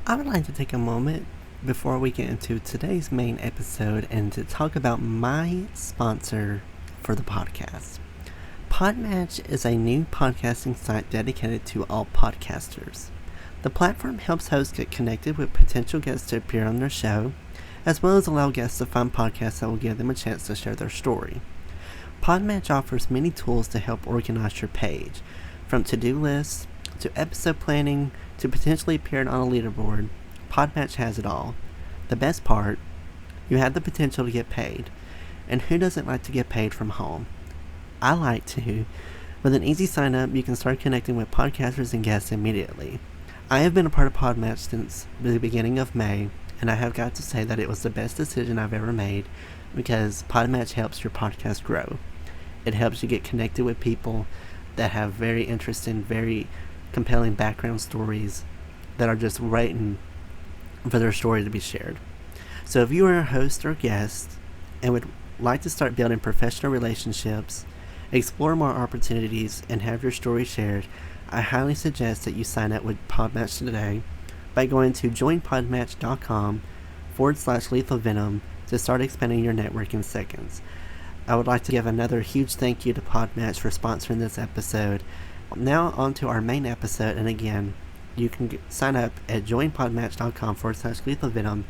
I would like to take a moment before we get into today's main episode and to talk about my sponsor for the podcast. Podmatch is a new podcasting site dedicated to all podcasters. The platform helps hosts get connected with potential guests to appear on their show, as well as allow guests to find podcasts that will give them a chance to share their story. Podmatch offers many tools to help organize your page, from to-do lists to episode planning to potentially appearing on a leaderboard. Podmatch has it all. The best part, you have the potential to get paid. And who doesn't like to get paid from home? I like to. With an easy sign up, you can start connecting with podcasters and guests immediately. I have been a part of Podmatch since the beginning of May, and I have got to say that it was the best decision I've ever made because Podmatch helps your podcast grow. It helps you get connected with people that have very interesting, very compelling background stories that are just waiting for their story to be shared. So if you are a host or guest and would like to start building professional relationships, explore more opportunities, and have your story shared, I highly suggest that you sign up with Podmatch today by going to joinpodmatch.com/lethal venom to start expanding your network in seconds. I would like to give another huge thank you to Podmatch for sponsoring this episode. Now on to our main episode, and again, you can sign up at joinpodmatch.com/lethal venom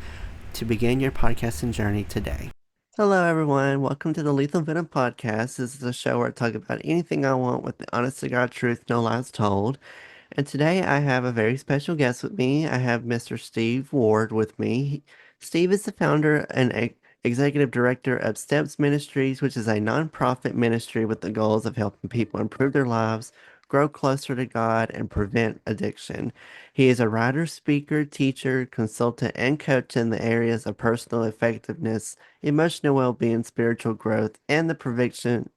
to begin your podcasting journey today. Hello everyone, welcome to the Lethal Venom Podcast. This is a show where I talk about anything I want with the honest to God truth, no lies told. And today I have a very special guest with me. I have Mr. Steve Ward with me. Steve is the founder and executive director of Steps Ministries, which is a nonprofit ministry with the goals of helping people improve their lives, grow closer to God, and prevent addiction. He is a writer, speaker, teacher, consultant, and coach in the areas of personal effectiveness, emotional well-being, spiritual growth, and the prevention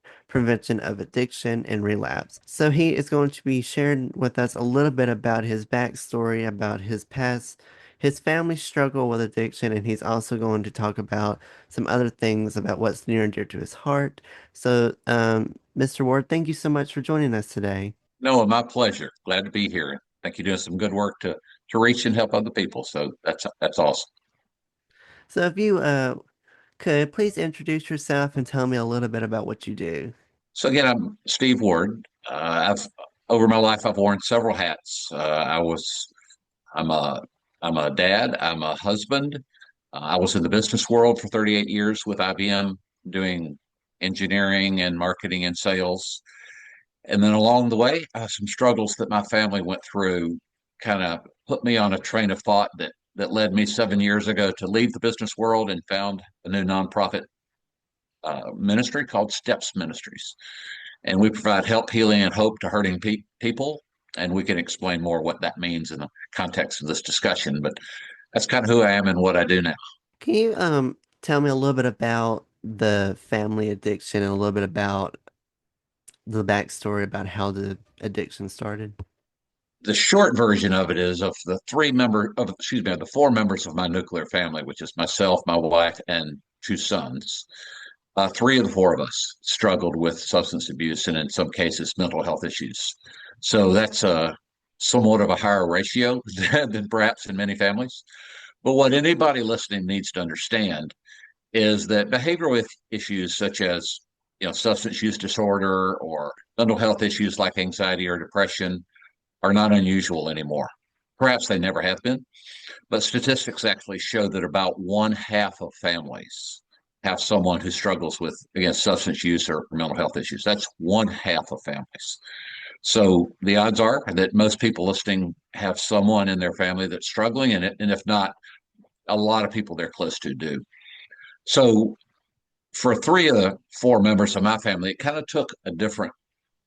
of addiction and relapse. So he is going to be sharing with us a little bit about his backstory, about his past, his family struggle with addiction, and he's also going to talk about some other things about what's near and dear to his heart. So, Mr. Ward, thank you so much for joining us today. No, my pleasure. Glad to be here. I think you're doing some good work to reach and help other people. So that's awesome. So if you could please introduce yourself and tell me a little bit about what you do. So again, I'm Steve Ward. I've over my life I've worn several hats. I'm a I'm a dad. I'm a husband. I was in the business world for 38 years with IBM, doing engineering and marketing and sales. And then along the way, some struggles that my family went through kind of put me on a train of thought that led me 7 years ago to leave the business world and found a new nonprofit ministry called Steps Ministries. And we provide help, healing, and hope to hurting people. And we can explain more what that means in the context of this discussion. But that's kind of who I am and what I do now. Can you tell me a little bit about the family addiction and a little bit about the backstory about how the addiction started? The short version of it is of the the 4 members of my nuclear family, which is myself, my wife, and 2 sons. 3 of the 4 of us struggled with substance abuse and in some cases mental health issues. So that's a somewhat of a higher ratio than perhaps in many families. But what anybody listening needs to understand is that behavioral issues such as substance use disorder or mental health issues like anxiety or depression are not unusual anymore. Perhaps they never have been, but statistics actually show that about one half of families have someone who struggles with, again, substance use or mental health issues. That's one half of families. So the odds are that most people listening have someone in their family that's struggling, and if not, a lot of people they're close to do. So for 3 of the 4 members of my family, it kind of took a different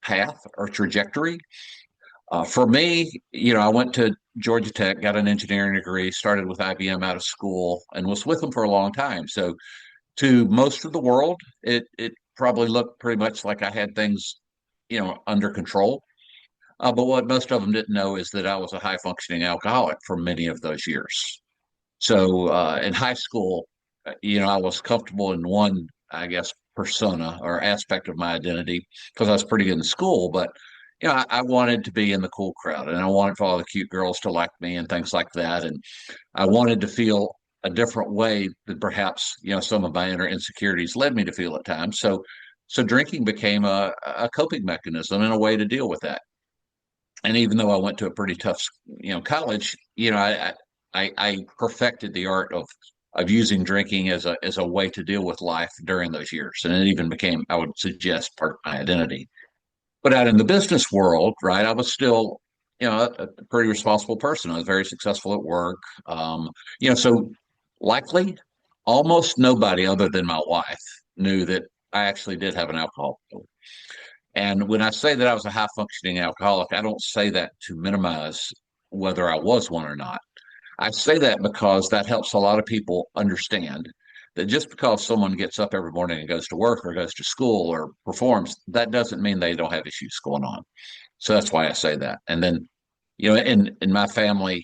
path or trajectory. For me, I went to Georgia Tech, got an engineering degree, started with IBM out of school, and was with them for a long time. So, to most of the world, it probably looked pretty much like I had things, under control. But what most of them didn't know is that I was a high functioning alcoholic for many of those years. So, in high school, I was comfortable in one, I guess, persona or aspect of my identity because I was pretty good in school, but I wanted to be in the cool crowd, and I wanted for all the cute girls to like me and things like that. And I wanted to feel a different way that perhaps, some of my inner insecurities led me to feel at times. So drinking became a coping mechanism and a way to deal with that. And even though I went to a pretty tough, college, I perfected the art of using drinking as a way to deal with life during those years. And it even became, I would suggest, part of my identity. But out in the business world, right, I was still, a pretty responsible person. I was very successful at work. So likely almost nobody other than my wife knew that I actually did have an alcohol problem. And when I say that I was a high functioning alcoholic, I don't say that to minimize whether I was one or not. I say that because that helps a lot of people understand that just because someone gets up every morning and goes to work or goes to school or performs, that doesn't mean they don't have issues going on. So that's why I say that. And then, in my family,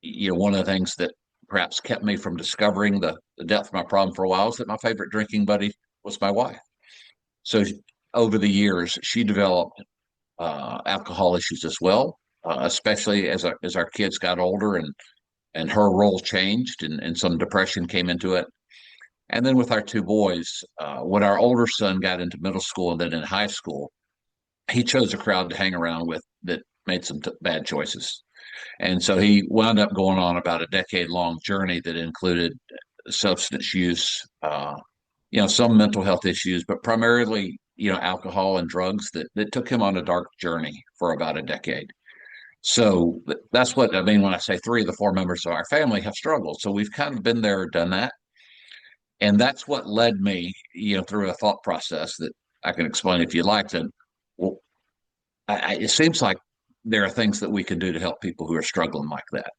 one of the things that perhaps kept me from discovering the depth of my problem for a while is that my favorite drinking buddy was my wife. So over the years, she developed alcohol issues as well, especially as our kids got older and her role changed and some depression came into it. And then with our two boys, when our older son got into middle school and then in high school, he chose a crowd to hang around with that made some bad choices. And so he wound up going on about a decade long journey that included substance use, some mental health issues, but primarily, alcohol and drugs that took him on a dark journey for about a decade. So that's what I mean when I say three of the four members of our family have struggled. So we've kind of been there, done that. And that's what led me, through a thought process that I can explain if you'd like to. Well, it seems like there are things that we can do to help people who are struggling like that.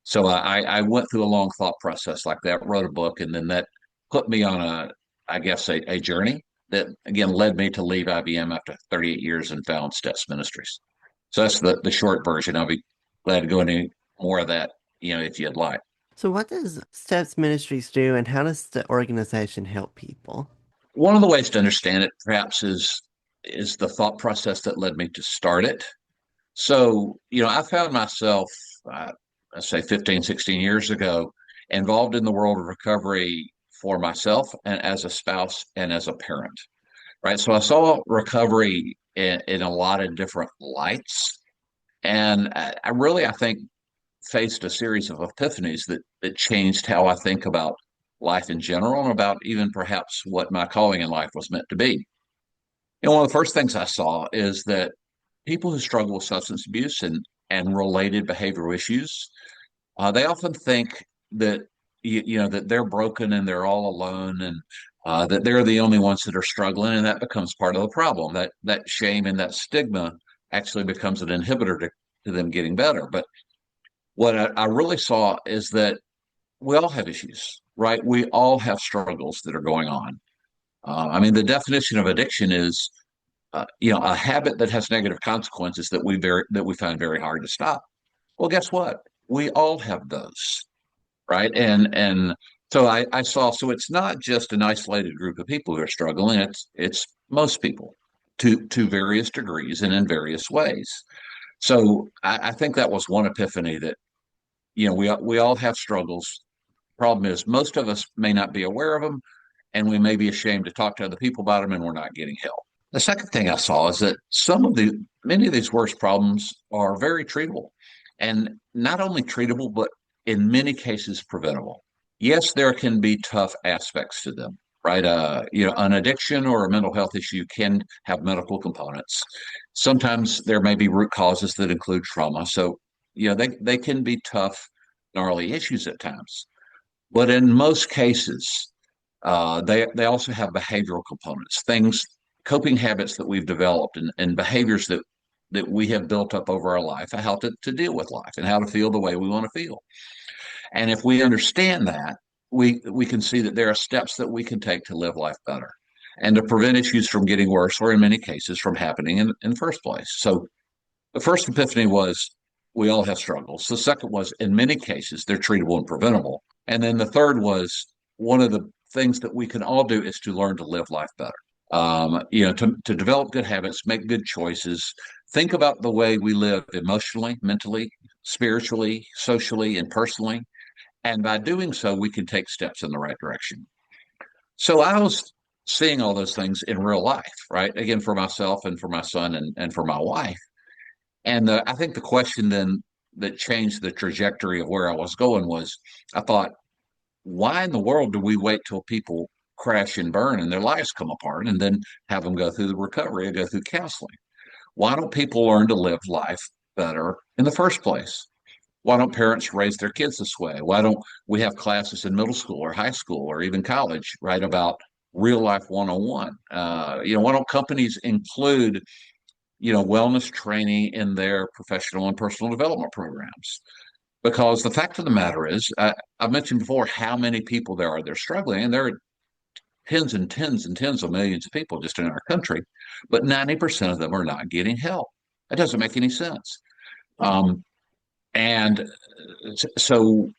So I went through a long thought process like that, wrote a book, and then that put me on I guess, a journey that again led me to leave IBM after 38 years and found Steps Ministries. So that's the short version. I'll be glad to go into more of that, if you'd like. So, what does Steps Ministries do, and how does the organization help people? One of the ways to understand it, perhaps, is the thought process that led me to start it. So, I found myself, let's say 15, 16 years ago, involved in the world of recovery for myself and as a spouse and as a parent, right? So I saw recovery in a lot of different lights. And I think, faced a series of epiphanies that changed how I think about life in general and about even perhaps what my calling in life was meant to be. And one of the first things I saw is that people who struggle with substance abuse and related behavioral issues, they often think that that they're broken and they're all alone and that they're the only ones that are struggling, and that becomes part of the problem. That shame and that stigma actually becomes an inhibitor to them getting better. But what I really saw is that we all have issues, right? We all have struggles that are going on. The definition of addiction is a habit that has negative consequences that we find very hard to stop. Well, guess what? We all have those, right? And so I saw. So it's not just an isolated group of people who are struggling. It's most people to various degrees and in various ways. So I think that was one epiphany that we all have struggles. Problem is, most of us may not be aware of them, and we may be ashamed to talk to other people about them, and we're not getting help. The second thing I saw is that many of these worst problems are very treatable, and not only treatable, but in many cases preventable. Yes, there can be tough aspects to them, right? An addiction or a mental health issue can have medical components. Sometimes there may be root causes that include trauma. So, they can be tough, gnarly issues at times. But in most cases, they also have behavioral components, things, coping habits that we've developed and behaviors that we have built up over our life, how to deal with life and how to feel the way we want to feel. And if we understand that, we can see that there are steps that we can take to live life better and to prevent issues from getting worse, or in many cases from happening in the first place. So the first epiphany was we all have struggles. The second was in many cases they're treatable and preventable. And then the third was one of the things that we can all do is to learn to live life better. To develop good habits, make good choices, think about the way we live emotionally, mentally, spiritually, socially, and personally. And by doing so, we can take steps in the right direction. So I was seeing all those things in real life, right? Again, for myself and for my son and for my wife. And I think the question then that changed the trajectory of where I was going was I thought, why in the world do we wait till people crash and burn and their lives come apart and then have them go through the recovery and go through counseling? Why don't people learn to live life better in the first place? Why don't parents raise their kids this way? Why don't we have classes in middle school or high school or even college, right, about real life 101? Why don't companies include, wellness training in their professional and personal development programs? Because the fact of the matter is, I mentioned before how many people there are. They're struggling, and there are tens and tens and tens of millions of people just in our country, but 90% of them are not getting help. That doesn't make any sense. And so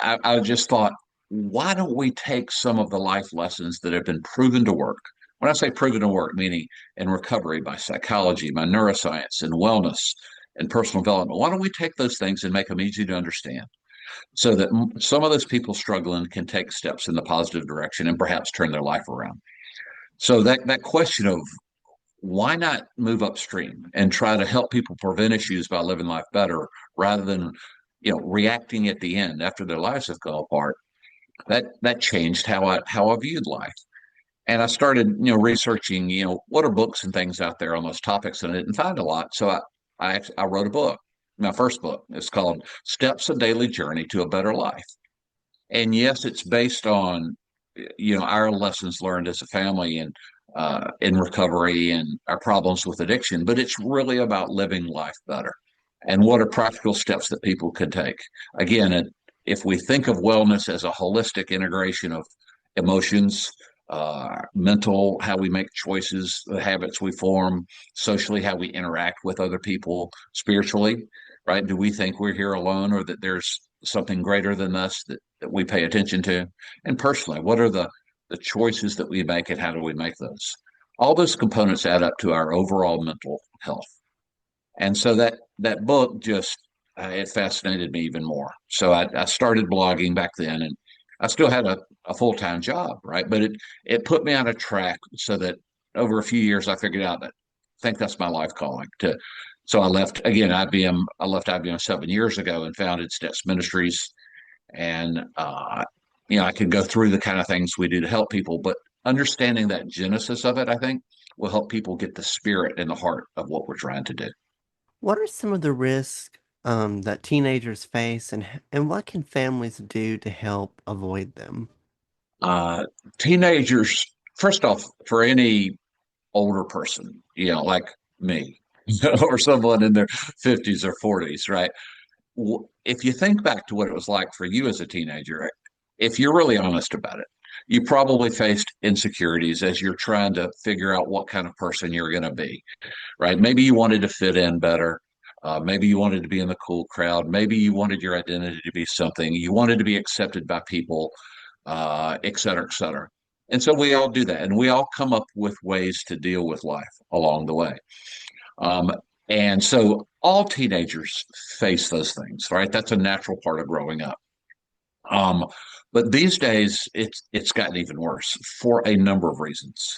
I just thought, why don't we take some of the life lessons that have been proven to work? When I say proven to work, meaning in recovery by psychology, by neuroscience, and wellness and personal development, why don't we take those things and make them easy to understand so that some of those people struggling can take steps in the positive direction and perhaps turn their life around? So that question of why not move upstream and try to help people prevent issues by living life better rather than reacting at the end after their lives have gone apart, that changed how I viewed life. And I started researching what are books and things out there on those topics, and I didn't find a lot. So I wrote a book. My first book. It's called Steps: A Daily Journey to a Better Life. And yes, it's based on our lessons learned as a family and in recovery and our problems with addiction, but it's really about living life better and what are practical steps that people can take. Again, if we think of wellness as a holistic integration of emotions, mental, how we make choices, the habits we form, socially, how we interact with other people, spiritually, right? Do we think we're here alone or that there's something greater than us that we pay attention to? And personally, what are the choices that we make and how do we make those? All those components add up to our overall mental health. And so that book just it fascinated me even more. So I started blogging back then, and I still had a full time job, right? But it put me on a track so that over a few years I figured out that I think that's my life calling to. So I left again IBM. I left IBM 7 years ago and founded Steps Ministries, and I can go through the kind of things we do to help people, but understanding that genesis of it, I think, will help people get the spirit and the heart of what we're trying to do. What are some of the risks that teenagers face, and what can families do to help avoid them? Uh, Teenagers, first off, for any older person, like me, or someone in their 50s or 40s, right? If you think back to what it was like for you as a teenager, if you're really honest about it, you probably faced insecurities as you're trying to figure out what kind of person you're going to be, right? Maybe you wanted to fit in better. Maybe you wanted to be in the cool crowd. Maybe you wanted your identity to be something. You wanted to be accepted by people, et cetera, et cetera. And so we all do that. And we all come up with ways to deal with life along the way. Um, and so all teenagers face those things, right? That's a natural part of growing up. Um, but these days, it's gotten even worse for a number of reasons.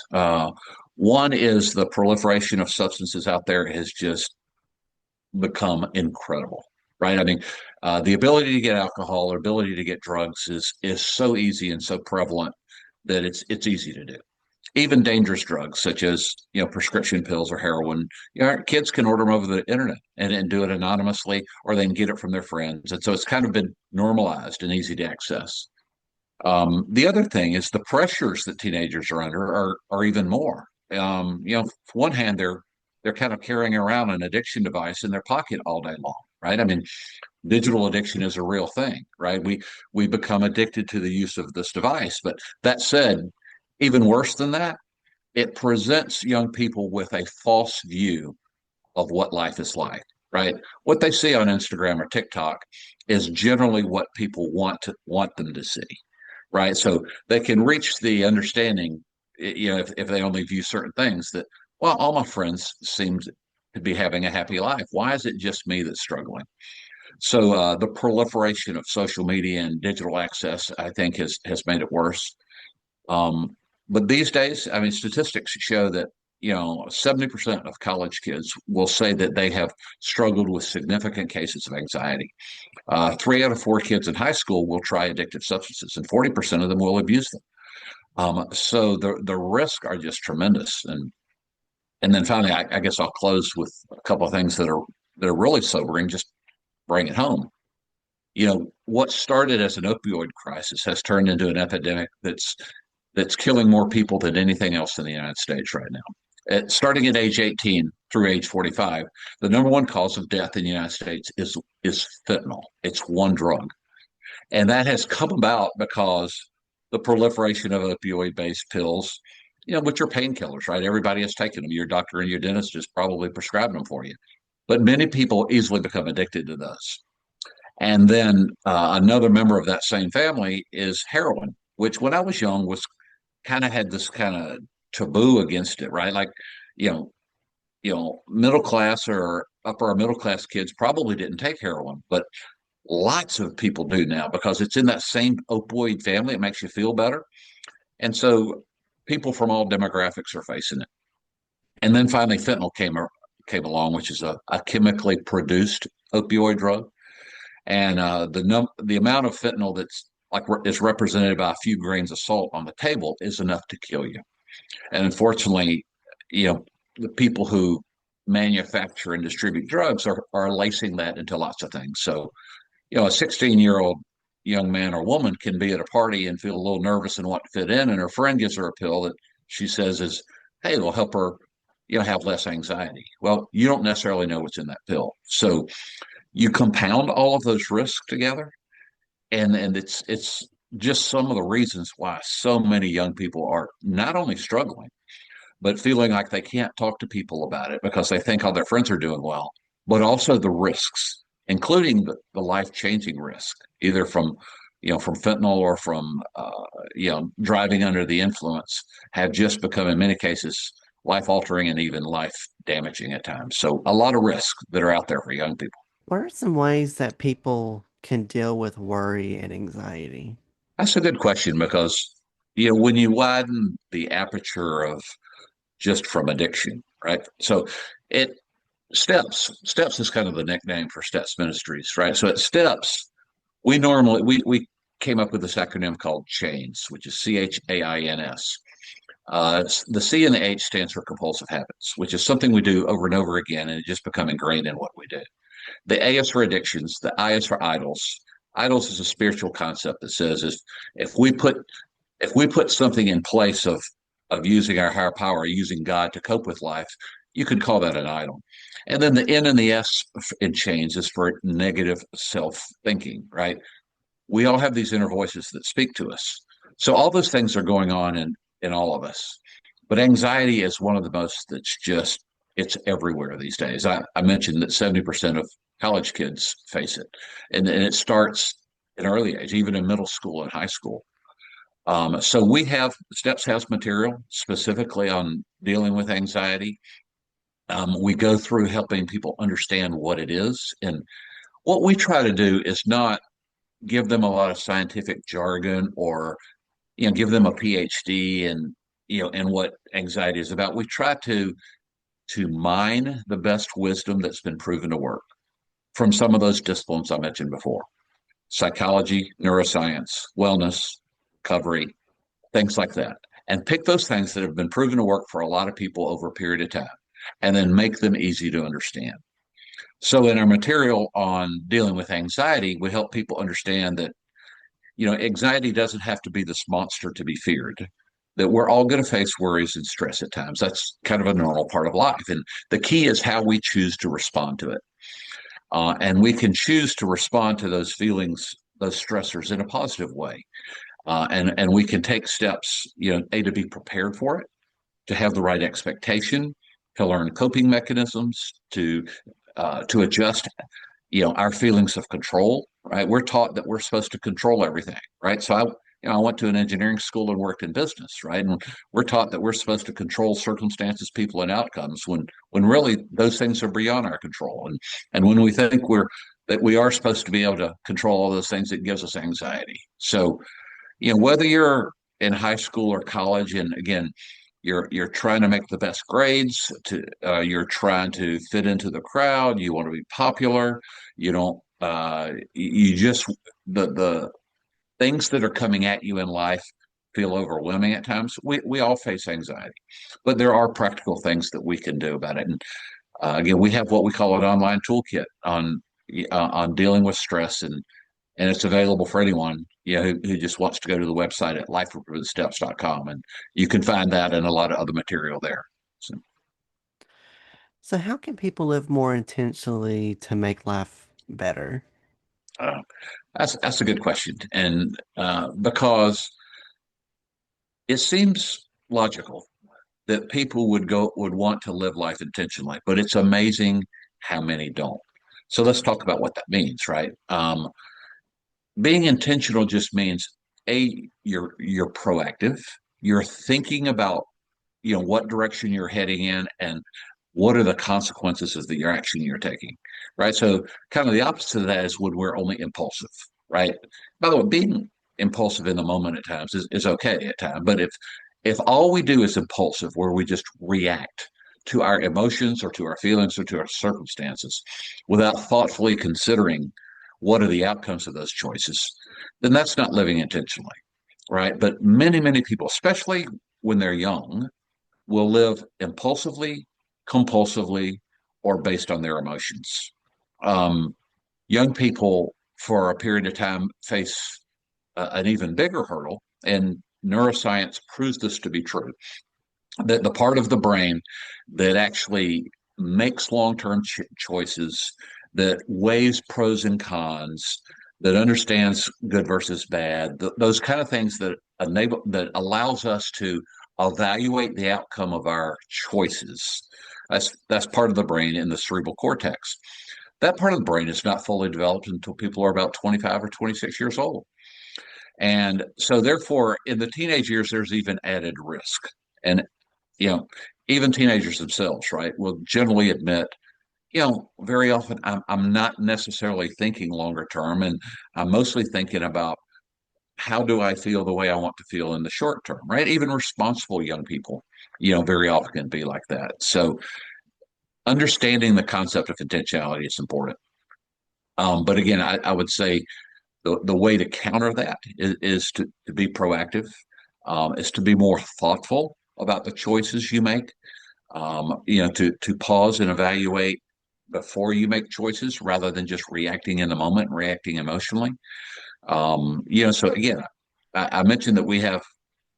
One is the proliferation of substances out there has just become incredible, right? I mean, the ability to get alcohol or ability to get drugs is so easy and so prevalent that it's easy to do. Even dangerous drugs such as prescription pills or heroin, kids can order them over the internet and do it anonymously, or they can get it from their friends, and so it's kind of been normalized and easy to access. The other thing is the pressures that teenagers are under are even more. For one hand, they're kind of carrying around an addiction device in their pocket all day long, right? I mean, digital addiction is a real thing, right? We become addicted to the use of this device. But that said, even worse than that, it presents young people with a false view of what life is like, right? What they see on Instagram or TikTok is generally what people want them to see, right? So they can reach the understanding if they only view certain things that, well, all my friends seem to be having a happy life. Why is it just me that's struggling? So the proliferation of social media and digital access, I think, has made it worse. Um, but these days, I mean, statistics show that 70% of college kids will say that they have struggled with significant cases of anxiety. 3 out of 4 kids in high school will try addictive substances, and 40% of them will abuse them. So the risks are just tremendous. And then finally, I guess I'll close with a couple of things that are really sobering. Just bring it home. What started as an opioid crisis has turned into an epidemic that's killing more people than anything else in the United States right now. Starting at age 18 through age 45, the number one cause of death in the United States is fentanyl. It's one drug. And that has come about because the proliferation of opioid-based pills, which are painkillers, right? Everybody has taken them. Your doctor and your dentist is probably prescribing them for you. But many people easily become addicted to those. And then another member of that same family is heroin, which when I was young was kind of had this kind of taboo against it, right? Like, you know, middle class or upper middle class kids probably didn't take heroin, but lots of people do now because it's in that same opioid family. It makes you feel better. And so people from all demographics are facing it. And then finally, fentanyl came along, which is a chemically produced opioid drug. And the amount of fentanyl that's like is represented by a few grains of salt on the table is enough to kill you. And unfortunately, the people who manufacture and distribute drugs are lacing that into lots of things. So, a 16-year-old young man or woman can be at a party and feel a little nervous and want to fit in, and her friend gives her a pill that she says is, hey, it'll help her, have less anxiety. Well, you don't necessarily know what's in that pill. So you compound all of those risks together, and it's just some of the reasons why so many young people are not only struggling but feeling like they can't talk to people about it because they think all their friends are doing well, but also the risks, including the life-changing risk, either from fentanyl or from driving under the influence, have just become in many cases life-altering and even life-damaging at times. So a lot of risks that are out there for young people. What are some ways that people can deal with worry and anxiety? That's a good question because when you widen the aperture of just from addiction, right? So it steps is kind of the nickname for Steps Ministries, right? So at Steps, we came up with this acronym called CHAINS, which is CHAINS. The C and the H stands for compulsive habits, which is something we do over and over again, and it just become ingrained in what we do. The A is for addictions. The I is for idols. Idols is a spiritual concept that says if we put something in place of using our higher power, using God to cope with life, you could call that an idol. And then the N and the S in chains is for negative self thinking, right? We all have these inner voices that speak to us. So all those things are going on in all of us. But anxiety is one of the most it's everywhere these days. I mentioned that 70% of college kids face it. And it starts at an early age, even in middle school and high school. So Steps has material specifically on dealing with anxiety. We go through helping people understand what it is. And what we try to do is not give them a lot of scientific jargon or, give them a PhD in what anxiety is about. We try to mine the best wisdom that's been proven to work from some of those disciplines I mentioned before: psychology, neuroscience, wellness, recovery, things like that. And pick those things that have been proven to work for a lot of people over a period of time, and then make them easy to understand. So in our material on dealing with anxiety, we help people understand that, anxiety doesn't have to be this monster to be feared, that we're all going to face worries and stress at times. That's kind of a normal part of life. And the key is how we choose to respond to it. And we can choose to respond to those feelings, those stressors in a positive way. And we can take steps, to be prepared for it, to have the right expectation, to learn coping mechanisms, to adjust, our feelings of control. Right? We're taught that we're supposed to control everything. Right? So I went to an engineering school and worked in business, right? And we're taught that we're supposed to control circumstances, people, and outcomes when really those things are beyond our control. And when we think that we are supposed to be able to control all those things, it gives us anxiety. So, whether you're in high school or college, and again, you're trying to make the best grades, you're trying to fit into the crowd, you want to be popular, you don't you just the things that are coming at you in life feel overwhelming at times. We all face anxiety, but there are practical things that we can do about it. And again, we have what we call an online toolkit on dealing with stress, and it's available for anyone who just wants to go to the website at lifeimprovementsteps.com, and you can find that and a lot of other material there. So, So, how can people live more intentionally to make life better? uh, that's a good question, and because it seems logical that people would want to live life intentionally, but it's amazing how many don't. So let's talk about what that means, right? Being intentional just means you're proactive, you're thinking about what direction you're heading in and what are the consequences of your action you're taking, right? So kind of the opposite of that is when we're only impulsive, right? By the way, being impulsive in the moment at times is okay at times, but if all we do is impulsive, where we just react to our emotions or to our feelings or to our circumstances without thoughtfully considering what are the outcomes of those choices, then that's not living intentionally, right? But many people, especially when they're young, will live impulsively, compulsively, or based on their emotions. Um, Young people, for a period of time, face an even bigger hurdle, and neuroscience proves this to be true. That the part of the brain that actually makes long-term choices, that weighs pros and cons, that understands good versus bad, those kind of things that allows us to evaluate the outcome of our choices. That's part of the brain in the cerebral cortex. That part of the brain is not fully developed until people are about 25 or 26 years old. And so therefore, in the teenage years, there's even added risk. And you know, even teenagers themselves, right, will generally admit, very often I'm not necessarily thinking longer term, and I'm mostly thinking about how do I feel the way I want to feel in the short term, right? Even responsible young people, very often can be like that. So understanding the concept of intentionality is important. But again, I would say the way to counter that is to be proactive, is to be more thoughtful about the choices you make, to pause and evaluate before you make choices rather than just reacting in the moment and reacting emotionally. So again, I mentioned that we have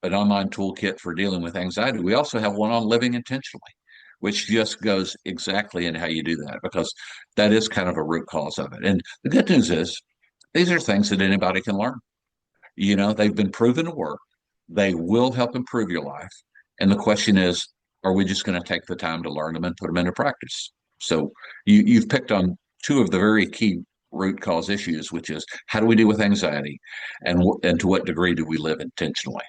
an online toolkit for dealing with anxiety. We also have one on living intentionally, which just goes exactly in how you do that, because that is kind of a root cause of it. And the good news is these are things that anybody can learn. They've been proven to work. They will help improve your life. And the question is, are we just going to take the time to learn them and put them into practice? So you've picked on two of the very key root cause issues, which is how do we deal with anxiety, and to what degree do we live intentionally?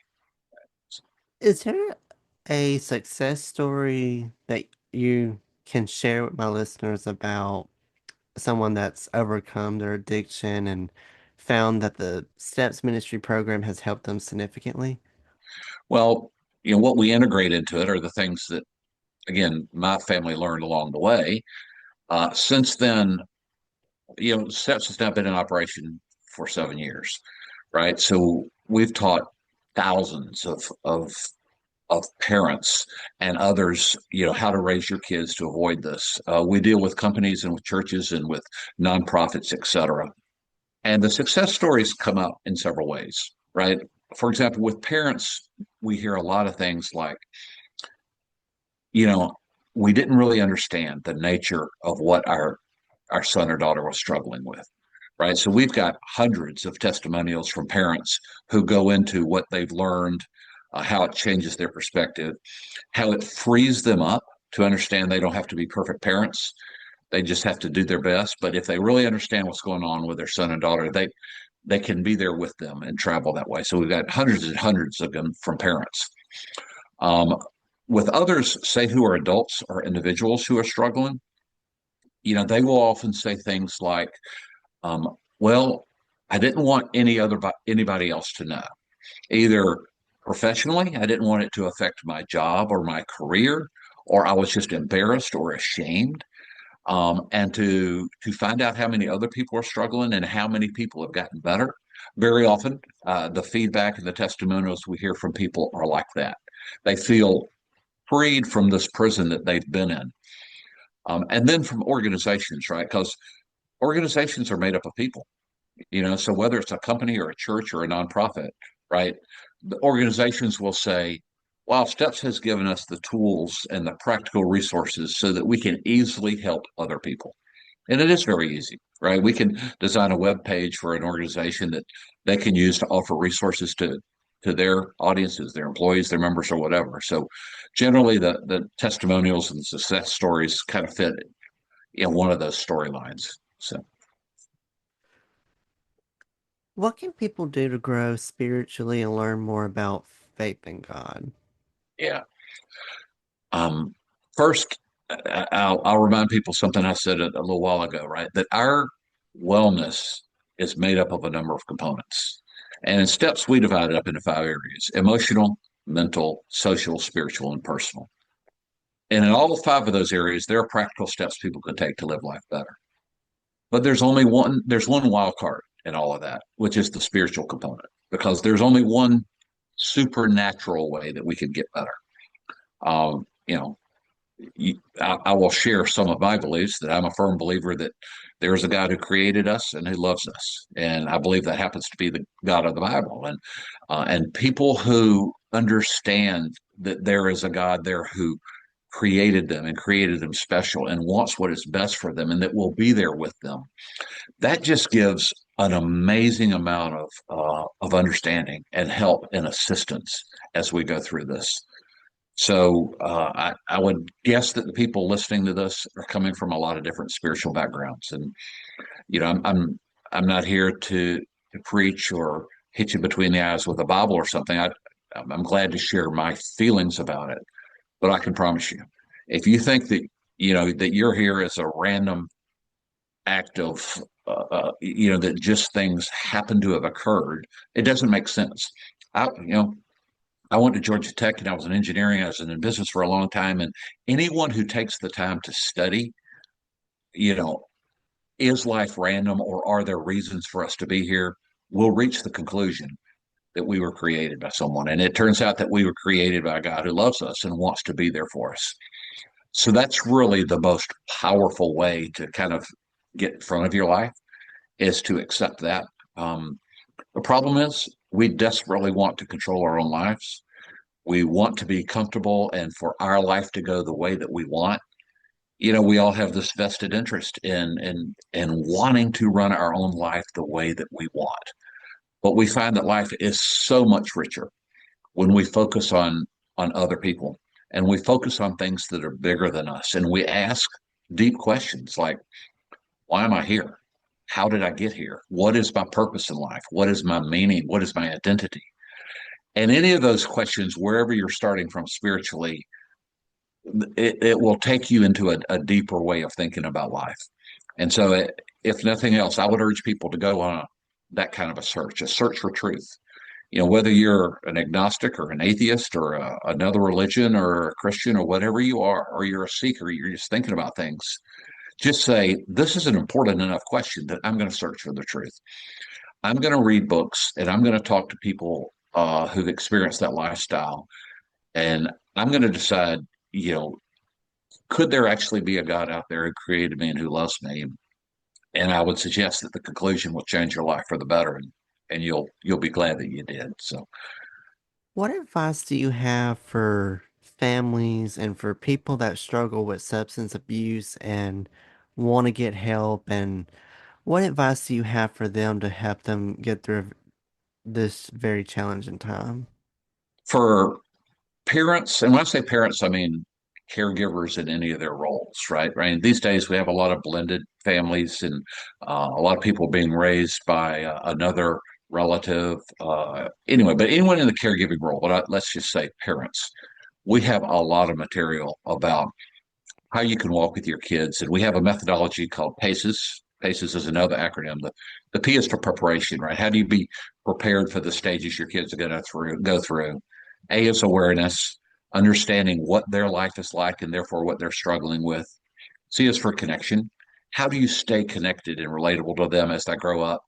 Is there a success story that you can share with my listeners about someone that's overcome their addiction and found that the Steps Ministry program has helped them significantly? Well, what we integrate into it are the things that, again, my family learned along the way. Since then, Steps has now been in operation for 7 years, right? So we've taught thousands of parents and others, how to raise your kids to avoid this. We deal with companies and with churches and with nonprofits, et cetera. And the success stories come up in several ways, right? For example, with parents, we hear a lot of things like, you know, we didn't really understand the nature of what our son or daughter was struggling with, right? So we've got hundreds of testimonials from parents who go into what they've learned, how it changes their perspective, how it frees them up to understand they don't have to be perfect parents. They just have to do their best. But if they really understand what's going on with their son and daughter, they can be there with them and travel that way. So we've got hundreds and hundreds of them from parents. Um, with others, say who are adults or individuals who are struggling, they will often say things like, "Well, I didn't want anybody else to know. Either professionally, I didn't want it to affect my job or my career, or I was just embarrassed or ashamed." And to find out how many other people are struggling and how many people have gotten better. Very often, the feedback and the testimonials we hear from people are like that. They feel freed from this prison that they've been in. And then from organizations, right? Because organizations are made up of people, so whether it's a company or a church or a nonprofit, right? The organizations will say, wow, Steps has given us the tools and the practical resources so that we can easily help other people. And it is very easy, right? We can design a web page for an organization that they can use to offer resources to their audiences, their employees, their members, or whatever. So generally the testimonials and success stories kind of fit in one of those storylines. So What can people do to grow spiritually and learn more about faith in God? yeah. Um, First, I'll remind people something I said a little while ago, right? That our wellness is made up of a number of components. And in Steps, we divide it up into 5 areas: emotional, mental, social, spiritual, and personal. And in all 5 of those areas, there are practical steps people can take to live life better. But there's one wild card in all of that, which is the spiritual component, because there's only one supernatural way that we can get better. Um, you know, I will share some of my beliefs that I'm a firm believer that there is a God who created us and who loves us, and I believe that happens to be the God of the Bible. And people who understand that there is a God there who created them and created them special and wants what is best for them and that will be there with them, that just gives an amazing amount of understanding and help and assistance as we go through this. So I would guess that the people listening to this are coming from a lot of different spiritual backgrounds, and I'm not here to preach or hit you between the eyes with a Bible or something. I'm glad to share my feelings about it, but I can promise you, if you think that that you're here as a random act of that just things happen to have occurred, it doesn't make sense. I went to Georgia Tech and I was in engineering. I was in business for a long time. And anyone who takes the time to study, you know, is life random or are there reasons for us to be here, will reach the conclusion that we were created by someone. And it turns out that we were created by a God who loves us and wants to be there for us. So that's really the most powerful way to kind of get in front of your life, is to accept that. The problem is we desperately want to control our own lives. We want to be comfortable and for our life to go the way that we want. We all have this vested interest in wanting to run our own life the way that we want. But we find that life is so much richer when we focus on other people and we focus on things that are bigger than us and we ask deep questions like, why am I here? How did I get here? What is my purpose in life? What is my meaning? What is my identity? And any of those questions, wherever you're starting from spiritually, it will take you into a deeper way of thinking about life. And so, if nothing else, I would urge people to go on that kind of a search for truth. Whether you're an agnostic or an atheist or another religion or a Christian or whatever you are, or you're a seeker, you're just thinking about things. Just say, this is an important enough question that I'm going to search for the truth. I'm going to read books and I'm going to talk to people who've experienced that lifestyle. And I'm going to decide, you know, could there actually be a God out there who created me and who loves me? And I would suggest that the conclusion will change your life for the better, and you'll be glad that you did. So, What advice do you have for families and for people that struggle with substance abuse and want to get help? And what advice do you have for them to help them get through this very challenging time? for parents, and when I say parents, I mean caregivers in any of their roles, right? Right. These days we have a lot of blended families and a lot of people being raised by another relative. Anyway, but anyone in the caregiving role, but let's just say parents, we have a lot of material about how you can walk with your kids. And we have a methodology called PACES. PACES is another acronym. The P is for preparation, right? How do you be prepared for the stages your kids are going to go through? A is awareness, understanding what their life is like and therefore what they're struggling with. C is for connection. How do you stay connected and relatable to them as they grow up?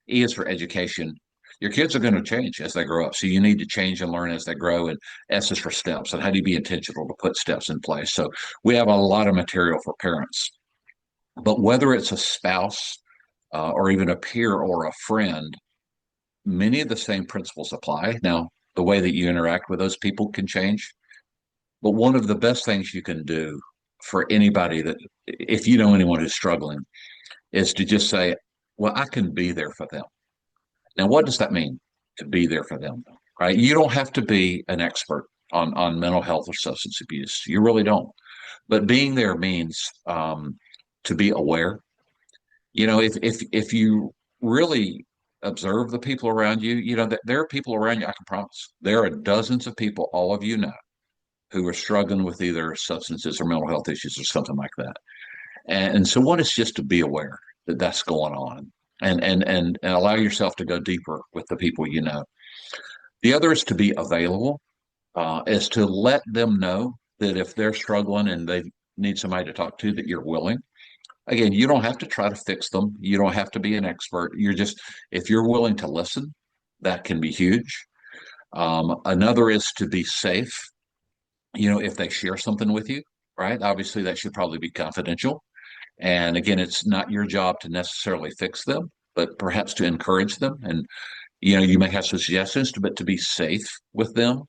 E is for education. Your kids are going to change as they grow up. So you need to change and learn as they grow. And S is for steps. And how do you be intentional to put steps in place? So we have a lot of material for parents. But whether it's a spouse or even a peer or a friend, many of the same principles apply. Now, the way that you interact with those people can change. But one of the best things you can do for anybody that, if you know anyone who's struggling, is to just say, well, I can be there for them. Now, what does that mean to be there for them? Right? You don't have to be an expert on mental health or substance abuse. You really don't. But being there means to be aware. You know, if you really observe the people around you, you know that there are people around you. I can promise there are dozens of people, all of you know, who are struggling with either substances or mental health issues or something like that. And so one is just to be aware that that's going on and allow yourself to go deeper with the people you know. The other is to be available, is to let them know that if they're struggling and they need somebody to talk to, that you're willing. Again, you don't have to try to fix them. You don't have to be an expert. You're just, if you're willing to listen, that can be huge. Another is to be safe. You know, if they share something with you, right? Obviously, that should probably be confidential. And again, it's not your job to necessarily fix them, but perhaps to encourage them. And, you know, you may have suggestions, but to be safe with them.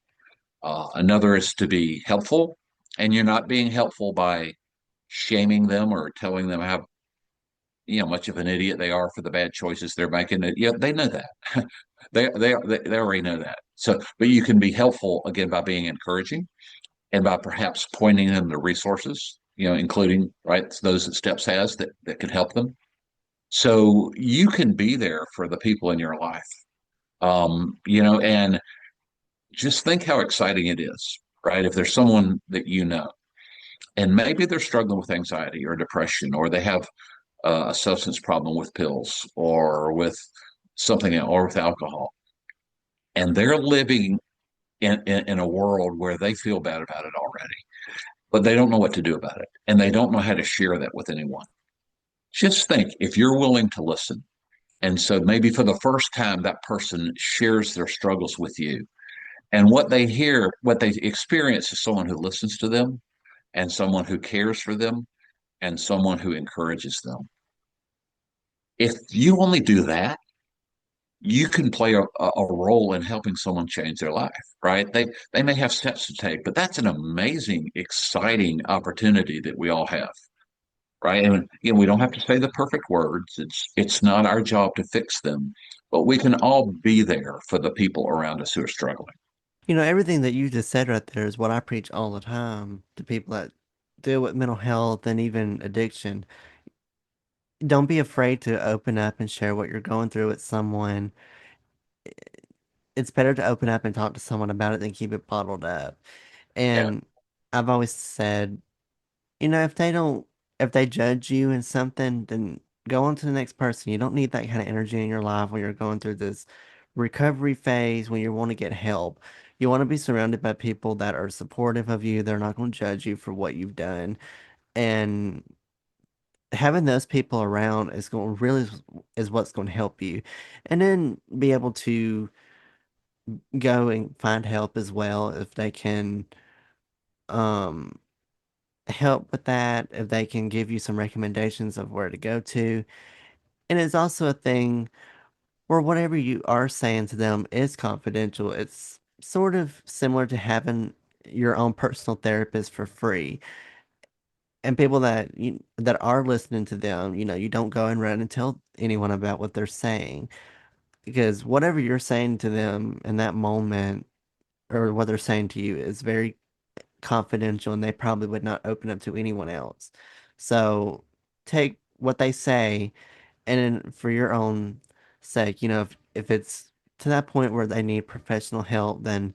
Another is to be helpful. And you're not being helpful by shaming them or telling them how, you know, much of an idiot they are for the bad choices they're making. Yeah, they know that. They already know that. So, but you can be helpful again by being encouraging and by perhaps pointing them to resources, you know, including right those that Steps has that can help them. So you can be there for the people in your life, you know, and just think how exciting it is, right? If there's someone that you know, and maybe they're struggling with anxiety or depression, or they have a substance problem with pills or with something else, or with alcohol, and they're living in a world where they feel bad about it already, but they don't know what to do about it, and they don't know how to share that with anyone. Just think if you're willing to listen. And so maybe for the first time, that person shares their struggles with you. And what they hear, what they experience is someone who listens to them and someone who cares for them and someone who encourages them. If you only do that, you can play a role in helping someone change their life, right? They may have steps to take, but that's an amazing, exciting opportunity that we all have. Right. And you know, we don't have to say the perfect words. It's not our job to fix them, but we can all be there for the people around us who are struggling. You know, everything that you just said right there is what I preach all the time to people that deal with mental health and even addiction. Don't be afraid to open up and share what you're going through with someone. It's better to open up and talk to someone about it than keep it bottled up. Yeah. And I've always said, you know, if they judge you in something, then go on to the next person. You don't need that kind of energy in your life when you're going through this recovery phase, when you want to get help. You want to be surrounded by people that are supportive of you. They're not going to judge you for what you've done. And having those people around is going really is what's going to help you. And then be able to go and find help as well if they can um help with that, if they can give you some recommendations of where to go to. And it's also a thing where whatever you are saying to them is confidential. It's sort of similar to having your own personal therapist for free. And people that are listening to them, you know, you don't go and run and tell anyone about what they're saying because whatever you're saying to them in that moment or what they're saying to you is very confidential and they probably would not open up to anyone else. So take what they say and then for your own sake, if it's to that point where they need professional help, then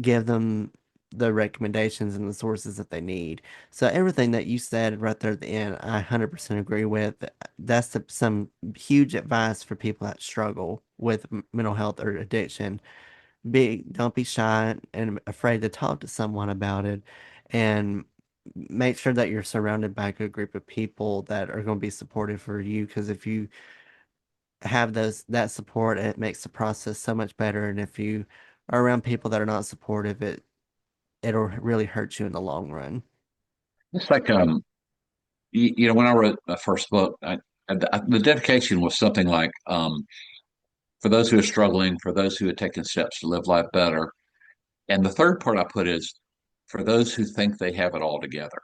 give them the recommendations and the sources that they need. So everything that you said right there at the end, I 100% agree with. That's some huge advice for people that struggle with mental health or addiction. Don't be shy and afraid to talk to someone about it, and make sure that you're surrounded by a good group of people that are going to be supportive for you. Because if you have that support, it makes the process so much better. And if you are around people that are not supportive, it'll really hurt you in the long run. It's like when I wrote my first book, the dedication was something like for those who are struggling, for those who have taken steps to live life better. And the third part I put is for those who think they have it all together.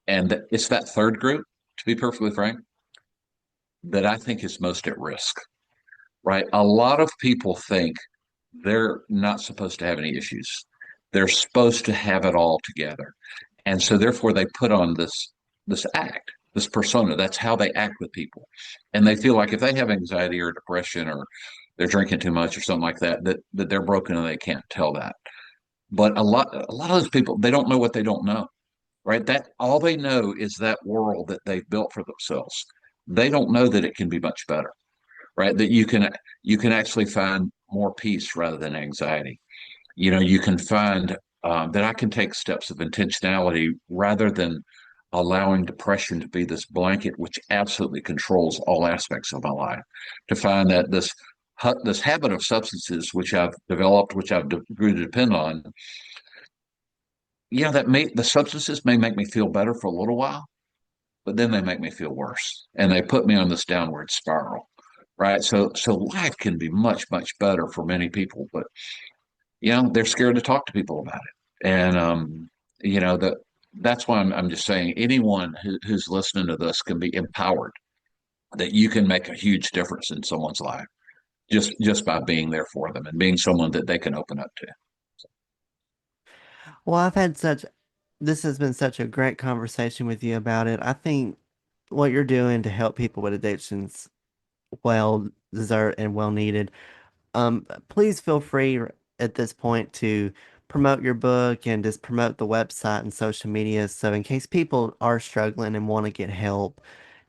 And it's that third group, to be perfectly frank, that I think is most at risk, right? A lot of people think they're not supposed to have any issues. They're supposed to have it all together. And so therefore they put on this act, this persona. That's how they act with people. And they feel like if they have anxiety or depression or they're drinking too much or something like that, that they're broken and they can't tell that. But a lot of those people, they don't know what they don't know, right? That all they know is that world that they've built for themselves. They don't know that it can be much better, right? That you can actually find more peace rather than anxiety. You can find that I can take steps of intentionality rather than allowing depression to be this blanket which absolutely controls all aspects of my life. To find that this habit of substances which I've developed, which I've grew to depend on, the substances may make me feel better for a little while, but then they make me feel worse, and they put me on this downward spiral. Right. So life can be much, much better for many people, but they're scared to talk to people about it. And that's why I'm just saying anyone who's listening to this can be empowered that you can make a huge difference in someone's life just by being there for them and being someone that they can open up to. Well, this has been such a great conversation with you about it. I think what you're doing to help people with addictions, well deserved and well needed. Please feel free at this point to promote your book and just promote the website and social media. So in case people are struggling and want to get help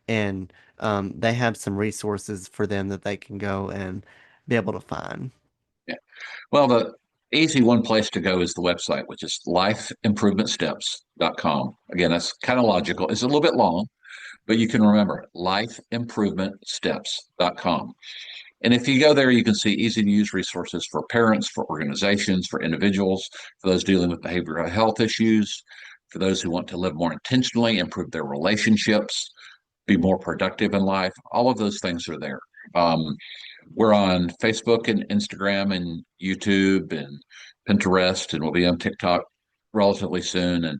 and they have some resources for them that they can go and be able to find. Yeah. Well, the easy one place to go is the website, which is lifeimprovementsteps.com. Again, that's kind of logical. It's a little bit long, but you can remember it, lifeimprovementsteps.com. And if you go there, you can see easy to use resources for parents, for organizations, for individuals, for those dealing with behavioral health issues, for those who want to live more intentionally, improve their relationships, be more productive in life. All of those things are there. We're on Facebook and Instagram and YouTube and Pinterest, and we'll be on TikTok relatively soon. And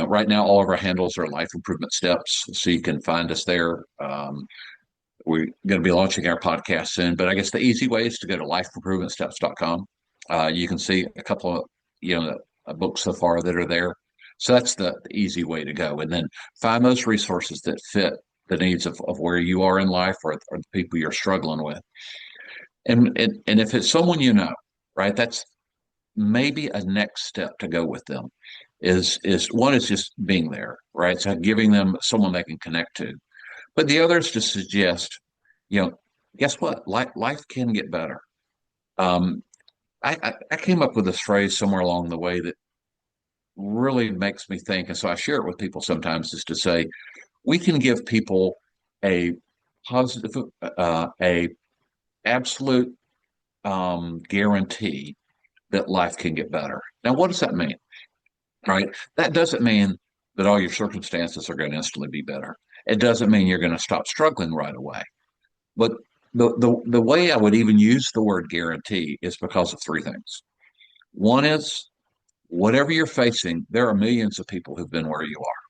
right now, all of our handles are Life Improvement Steps, so you can find us there. We're going to be launching our podcast soon, but I guess the easy way is to go to lifeimprovementsteps.com. You can see a couple of books so far that are there. So that's the easy way to go, and then find those resources that fit the needs of where you are in life or the people you're struggling with. And if it's someone right, that's maybe a next step to go with them. Is one is just being there, right? So giving them someone they can connect to. But the other is to suggest, you know, guess what? Life can get better. Um, I came up with this phrase somewhere along the way that really makes me think, and so I share it with people sometimes, is to say we can give people a positive, a absolute guarantee that life can get better. Now, what does that mean? Right? That doesn't mean that all your circumstances are going to instantly be better. It doesn't mean you're going to stop struggling right away. But the way I would even use the word guarantee is because of three things. One is whatever you're facing, there are millions of people who've been where you are.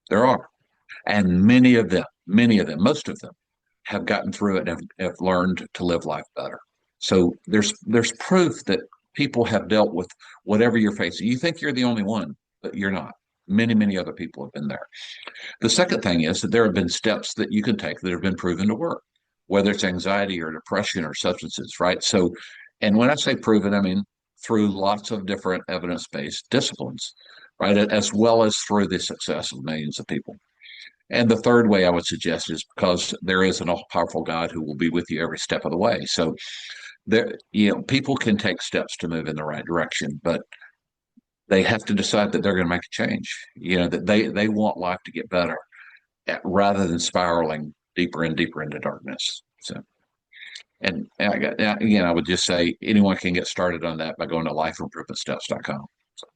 There are. And many of them, most of them have gotten through it and have learned to live life better. So there's proof that people have dealt with whatever you're facing. You think you're the only one, but you're not. Many, many other people have been there. The second thing is that there have been steps that you can take that have been proven to work, whether it's anxiety or depression or substances, right? So, and when I say proven, I mean through lots of different evidence based disciplines, right? As well as through the success of millions of people. And the third way I would suggest is because there is an all powerful God who will be with you every step of the way. So, there, people can take steps to move in the right direction, but they have to decide that they're going to make a change. That they want life to get better rather than spiraling deeper and deeper into darkness. So, again, I would just say anyone can get started on that by going to lifeimprovementsteps.com. So,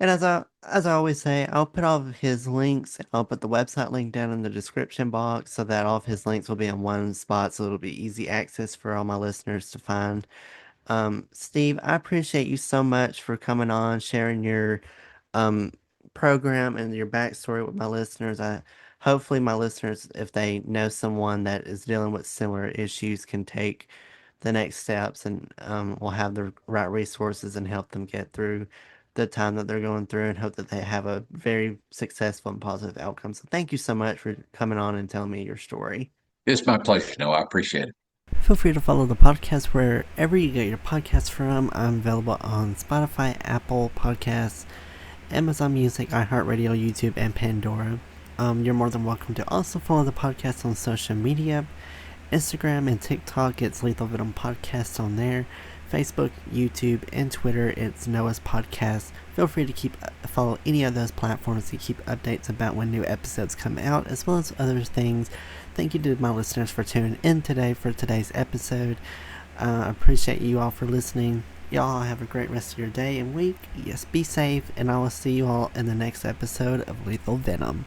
And as I always say, I'll put all of his links. I'll put the website link down in the description box so that all of his links will be in one spot, so it'll be easy access for all my listeners to find. Steve, I appreciate you so much for coming on, sharing your um, program and your backstory with my listeners. Hopefully my listeners, if they know someone that is dealing with similar issues, can take the next steps and will have the right resources and help them get through the time that they're going through and hope that they have a very successful and positive outcome. So thank you so much for coming on and telling me your story. it's my pleasure. No, I appreciate it. Feel free to follow the podcast wherever you get your podcasts from. I'm available on Spotify, Apple Podcasts, Amazon Music, iHeartRadio, YouTube, and Pandora. You're more than welcome to also follow the podcast on social media. Instagram and TikTok, it's Lethal Venom Podcast on there. Facebook, YouTube, and Twitter, it's Noah's Podcast. Feel free to follow any of those platforms to keep updates about when new episodes come out, as well as other things. Thank you to my listeners for tuning in today for today's episode. I appreciate you all for listening. Y'all have a great rest of your day and week. Yes, be safe, and I will see you all in the next episode of Lethal Venom.